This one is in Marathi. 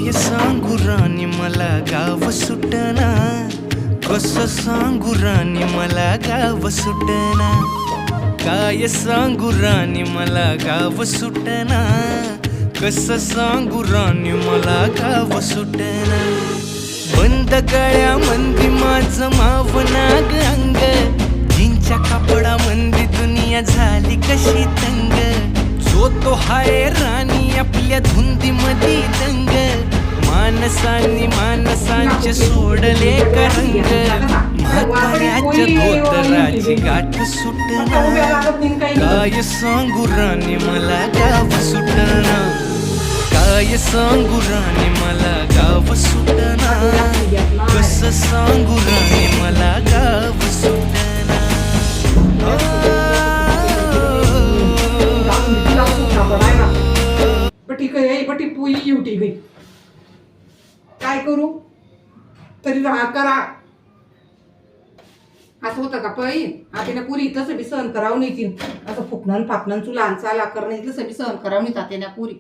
काय सांगू राणी मला गाव सुटना, कसं सांगू राणी मला गाव सुटना, काय सांगू राणी मला गाव सुटना, कसं सांगू राणी मला गाव सुटना. बंद गळ्यामंदी माझं मावनाग अंग, जीनच्या कापडामंदी दुनिया झाली कशी तंग. जो तो हाय राणी आपल्या धुंदीमधी दंग, माणसांनी माणसांचे सोडले करंग. म्हाताऱ्याच्या धोतराची गाठ सुटना, काय सांगू राणी मला गाव सुटना, काय सांगू राणी मला गाव सुटना, कसं सांगू राणी मला गाव सुटना. बटी पुई युटी गई, काय करू तरी करा. असं होतं का पै आपल्याला पुरी तसं बी सहन करावं नाही ती, असं फुकणं फाकणं चुला चाला करणं इथलं सगळी सहन करावं नाही तात्याला पुरी.